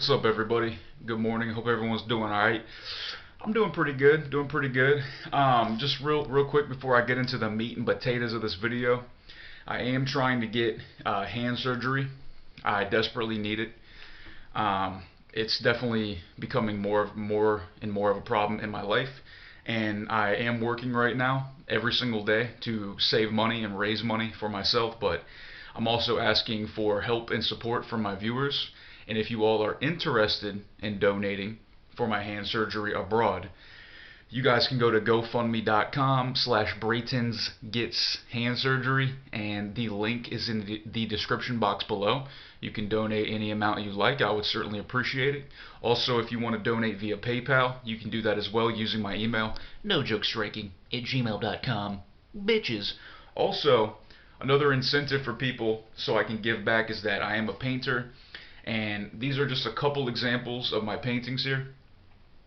What's up, everybody? Good morning. Hope everyone's doing all right. I'm doing pretty good. Doing pretty good. Just real quick before I get into the meat and potatoes of this video, I am trying to get hand surgery. I desperately need it. It's definitely becoming more and more of a problem in my life, and I am working right now every single day to save money and raise money for myself. But I'm also asking for help and support from my viewers. And if you all are interested in donating for my hand surgery abroad, you guys can go to gofundme.com/BraytonsGetsHandSurgery, and the link is in the description box below. You can donate any amount you like. I would certainly appreciate it. Also, if you want to donate via PayPal, you can do that as well using my email, nojokestriking@gmail.com. Bitches. Also, another incentive for people so I can give back is that I am a painter, and these are just a couple examples of my paintings here.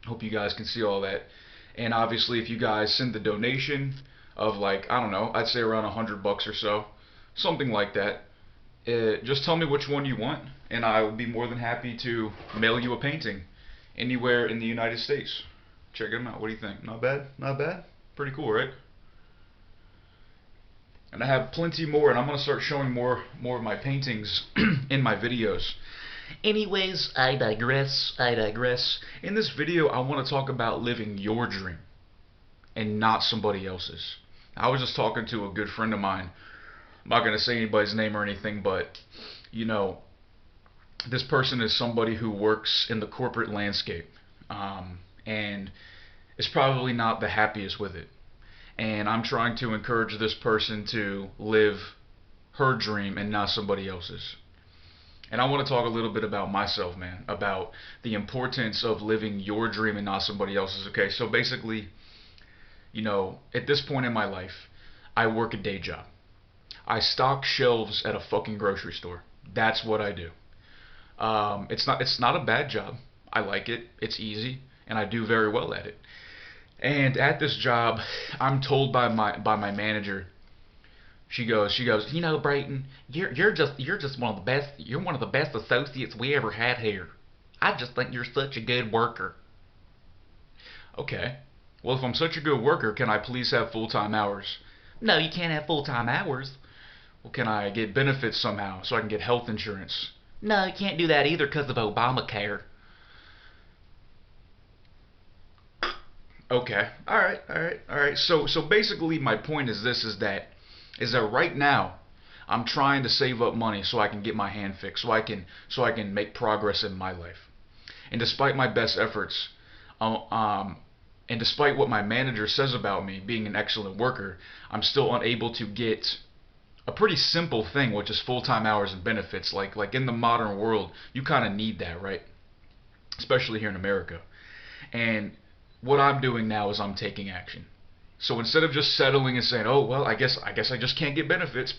Hope you guys can see all that. And obviously, if you guys send the donation of, like, I don't know, I'd say around $100 or so, something like that, just tell me which one you want, and I will be more than happy to mail you a painting anywhere in the United States. Check them out. What do you think? Not bad? Not bad? Pretty cool, right? And I have plenty more, and I'm going to start showing more of my paintings in my videos. Anyways, I digress. In this video, I want to talk about living your dream and not somebody else's. I was just talking to a good friend of mine. I'm not going to say anybody's name or anything, but, you know, this person is somebody who works in the corporate landscape, and is probably not the happiest with it. And I'm trying to encourage this person to live her dream and not somebody else's. And I want to talk a little bit about myself, man, about the importance of living your dream and not somebody else's. Okay, so basically, you know, at this point in my life, I work a day job. I stock shelves at a fucking grocery store. That's what I do. It's not a bad job. I like it. It's easy, and I do very well at it. And at this job, I'm told by my manager. She goes, you know, Brayton, you're just one of the best. You're one of the best associates we ever had here. I just think you're such a good worker. Okay. Well, if I'm such a good worker, can I please have full-time hours? No, you can't have full-time hours. Well, can I get benefits somehow so I can get health insurance? No, you can't do that either because of Obamacare. Okay. All right. So basically my point is this, is that right now I'm trying to save up money so I can get my hand fixed, so I can make progress in my life. And despite my best efforts, and despite what my manager says about me being an excellent worker, I'm still unable to get a pretty simple thing, which is full-time hours and benefits. Like in the modern world, you kind of need that, right? Especially here in America. And what I'm doing now is I'm taking action. So instead of just settling and saying, "Oh well, I guess I just can't get benefits.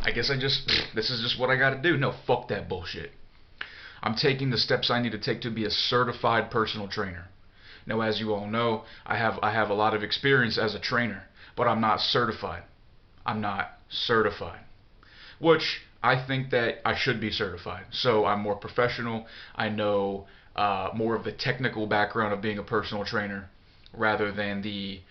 This is just what I got to do." No, fuck that bullshit. I'm taking the steps I need to take to be a certified personal trainer. Now, as you all know, I have a lot of experience as a trainer, but I'm not certified. I'm not certified. Which I think that I should be certified. So I'm more professional. I know more of the technical background of being a personal trainer rather than the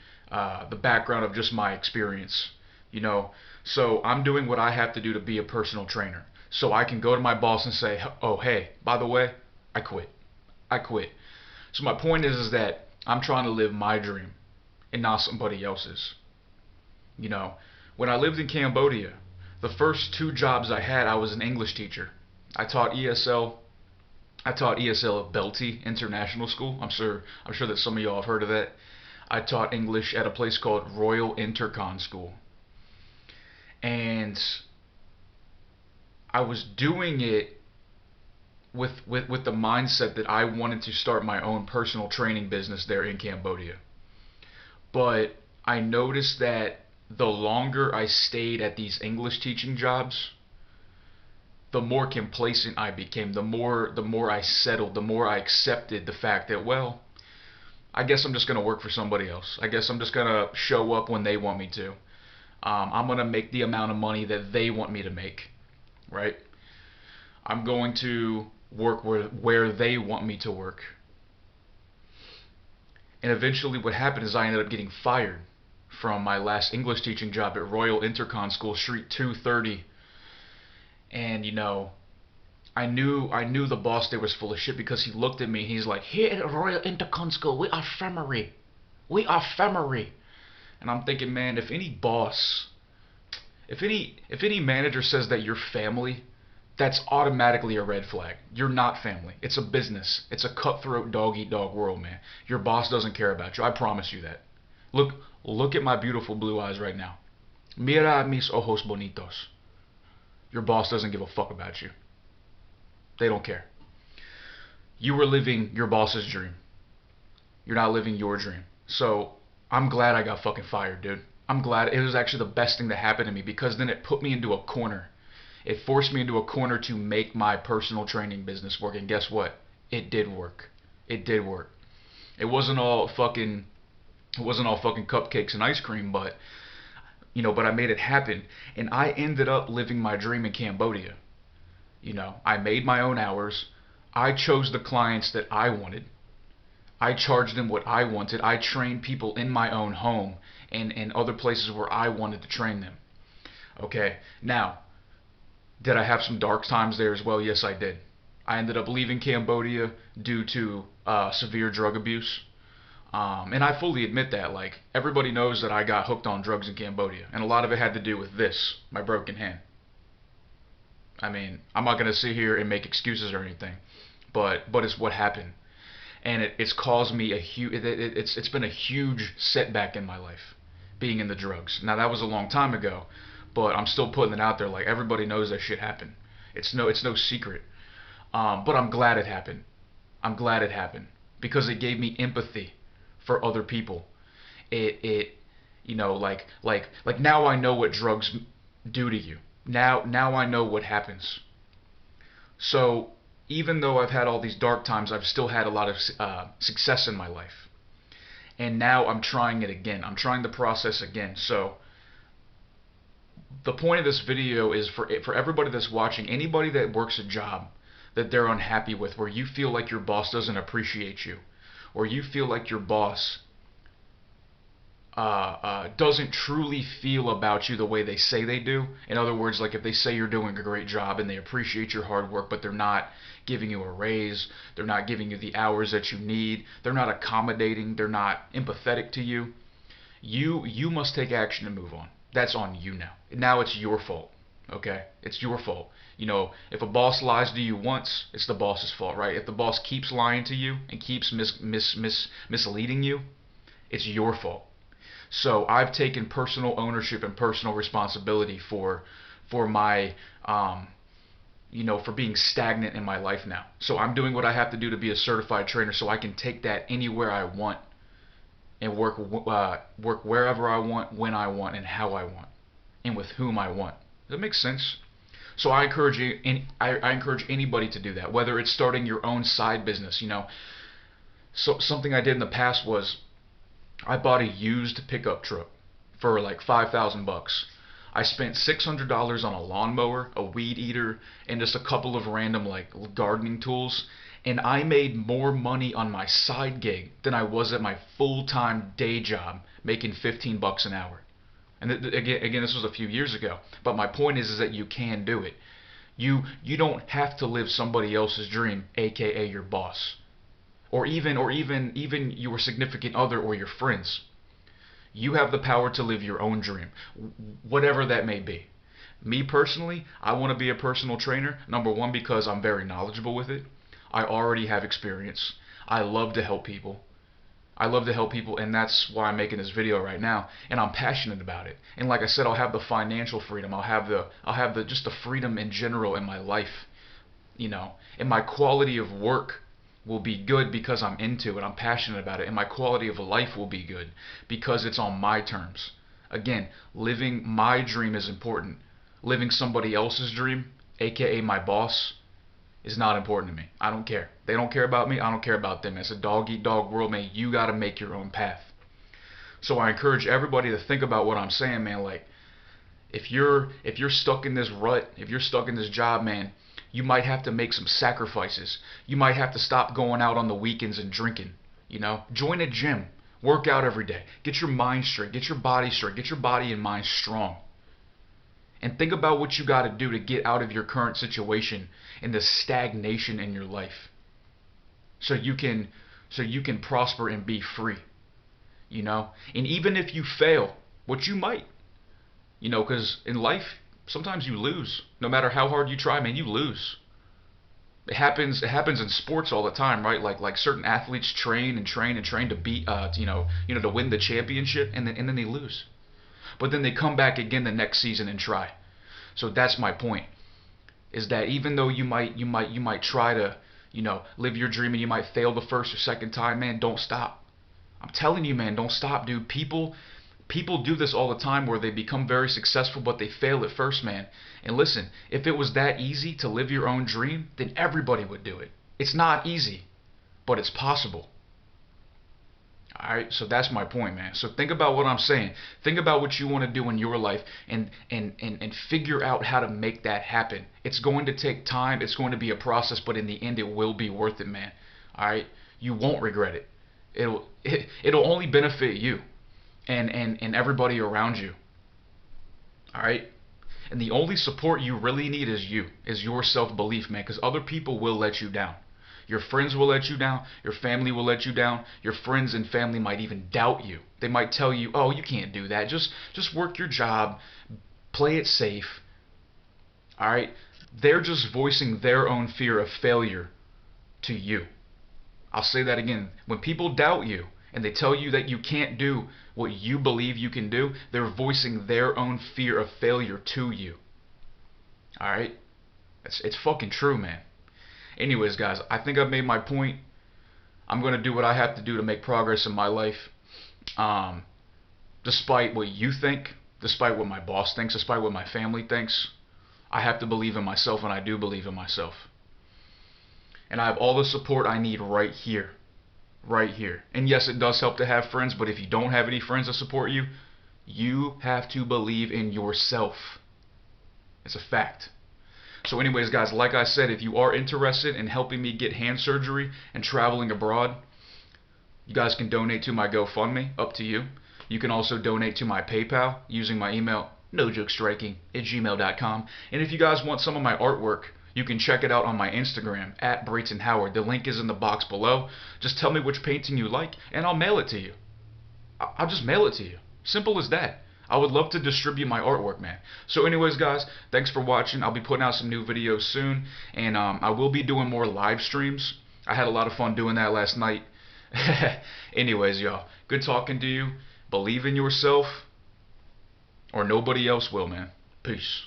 background of just my experience, you know. So I'm doing what I have to do to be a personal trainer, so I can go to my boss and say, "Oh, hey, by the way, I quit. I quit." So my point is that I'm trying to live my dream and not somebody else's. You know, when I lived in Cambodia, the first two jobs I had, I was an English teacher. I taught ESL. I taught ESL at Belty International School. I'm sure that some of y'all have heard of that. I taught English at a place called Royal Intercon School. And I was doing it with the mindset that I wanted to start my own personal training business there in Cambodia. But I noticed that the longer I stayed at these English teaching jobs, the more complacent I became, the more I settled, the more I accepted the fact that, well, I guess I'm just going to work for somebody else. I guess I'm just going to show up when they want me to. I'm going to make the amount of money that they want me to make, right? I'm going to work where they want me to work. And eventually what happened is I ended up getting fired from my last English teaching job at Royal Intercon School, Street 230. And I knew the boss there was full of shit because he looked at me and he's like, here at Royal Intercon School, we are family. We are family. And I'm thinking, man, if any boss, if any manager says that you're family, that's automatically a red flag. You're not family. It's a business. It's a cutthroat dog-eat-dog world, man. Your boss doesn't care about you. I promise you that. Look at my beautiful blue eyes right now. Mira mis ojos bonitos. Your boss doesn't give a fuck about you. They don't care. You were living your boss's dream. You're not living your dream. So I'm glad I got fucking fired, dude. I'm glad. It was actually the best thing that happened to me because then it put me into a corner. It forced me into a corner to make my personal training business work. And guess what? It did work. It did work. It wasn't all fucking cupcakes and ice cream, but I made it happen. And I ended up living my dream in Cambodia. I made my own hours. I chose the clients that I wanted. I charged them what I wanted. I trained people in my own home and other places where I wanted to train them. Okay, now, did I have some dark times there as well? Yes, I did. I ended up leaving Cambodia due to severe drug abuse. And I fully admit that. Like, everybody knows that I got hooked on drugs in Cambodia. And a lot of it had to do with this, my broken hand. I mean, I'm not going to sit here and make excuses or anything. But it's what happened. And it's caused me it's been a huge setback in my life, being in the drugs. Now, that was a long time ago, but I'm still putting it out there. Like, everybody knows that shit happened. It's no secret. But I'm glad it happened. I'm glad it happened because it gave me empathy for other people. Like now I know what drugs do to you. Now I know what happens. So even though I've had all these dark times, I've still had a lot of success in my life. And now I'm trying it again. I'm trying the process again. So the point of this video is for everybody that's watching, anybody that works a job that they're unhappy with, where you feel like your boss doesn't appreciate you, or you feel like your boss doesn't truly feel about you the way they say they do. In other words, like if they say you're doing a great job and they appreciate your hard work, but they're not giving you a raise, they're not giving you the hours that you need, they're not accommodating, they're not empathetic to you, you must take action and move on. That's on you now. Now it's your fault. Okay? It's your fault. If a boss lies to you once, it's the boss's fault, right? If the boss keeps lying to you and keeps misleading you, it's your fault. So I've taken personal ownership and personal responsibility for my for being stagnant in my life now. So I'm doing what I have to do to be a certified trainer, so I can take that anywhere I want and work wherever I want, when I want, and how I want, and with whom I want. Does that make sense? So I encourage anybody to do that, whether it's starting your own side business. So something I did in the past was I bought a used pickup truck for like $5,000. I spent $600 on a lawnmower, a weed eater, and just a couple of random like gardening tools, and I made more money on my side gig than I was at my full-time day job making $15 an hour. And again, this was a few years ago. But my point is that you can do it. You don't have to live somebody else's dream, aka your boss, or even your significant other or your friends. You have the power to live your own dream, whatever that may be. Me personally, I want to be a personal trainer. Number one, because I'm very knowledgeable with it. I already have experience. I love to help people. And that's why I'm making this video right now, and I'm passionate about it. And like I said, I'll have the financial freedom. I'll have just the freedom in general in my life, and my quality of work will be good because I'm into it. I'm passionate about it, and my quality of life will be good because it's on my terms. Again, living my dream is important. Living somebody else's dream, aka my boss, is not important to me. I don't care. They don't care about me. I don't care about them. It's a dog-eat-dog world, man. You got to make your own path. So I encourage everybody to think about what I'm saying, man. Like, if you're stuck in this rut, if you're stuck in this job, man, You might have to make some sacrifices. You might have to stop going out on the weekends and drinking. Join a gym. Work out every day. Get your mind straight. Get your body straight. Get your body and mind strong. And think about what you got to do to get out of your current situation and the stagnation in your life. So you can prosper and be free. And even if you fail, which you might, because in life, sometimes you lose. No matter how hard you try, man, you lose. It happens in sports all the time, right? Like certain athletes train and train and train to beat to win the championship, and then they lose. But then they come back again the next season and try. So that's my point. Is that even though you might try to, live your dream, and you might fail the first or second time, man, don't stop. I'm telling you, man, don't stop, dude. People do this all the time where they become very successful, but they fail at first, man. And listen, if it was that easy to live your own dream, then everybody would do it. It's not easy, but it's possible. Alright, so that's my point, man. So think about what I'm saying. Think about what you want to do in your life and figure out how to make that happen. It's going to take time. It's going to be a process, but in the end, it will be worth it, man. Alright? You won't regret it. It'll only benefit you and everybody around you. Alright? And the only support you really need is your self-belief, man, because other people will let you down. Your friends will let you down. Your family will let you down. Your friends and family might even doubt you. They might tell you, oh, you can't do that. Just work your job. Play it safe. Alright? They're just voicing their own fear of failure to you. I'll say that again. When people doubt you and they tell you that you can't do what you believe you can do, they're voicing their own fear of failure to you. Alright? It's fucking true, man. Anyways, guys, I think I've made my point. I'm going to do what I have to do to make progress in my life. Despite what you think, despite what my boss thinks, despite what my family thinks, I have to believe in myself, and I do believe in myself. And I have all the support I need right here. Right here. And yes, it does help to have friends, but if you don't have any friends that support you, you have to believe in yourself. It's a fact. So anyways, guys, like I said, if you are interested in helping me get hand surgery and traveling abroad, you guys can donate to my GoFundMe, up to you. You can also donate to my PayPal using my email, nojokestriking@gmail.com. And if you guys want some of my artwork, you can check it out on my Instagram, @BraytonHoward. The link is in the box below. Just tell me which painting you like, and I'll mail it to you. I'll just mail it to you. Simple as that. I would love to distribute my artwork, man. So anyways, guys, thanks for watching. I'll be putting out some new videos soon, and I will be doing more live streams. I had a lot of fun doing that last night. Anyways, y'all, good talking to you. Believe in yourself, or nobody else will, man. Peace.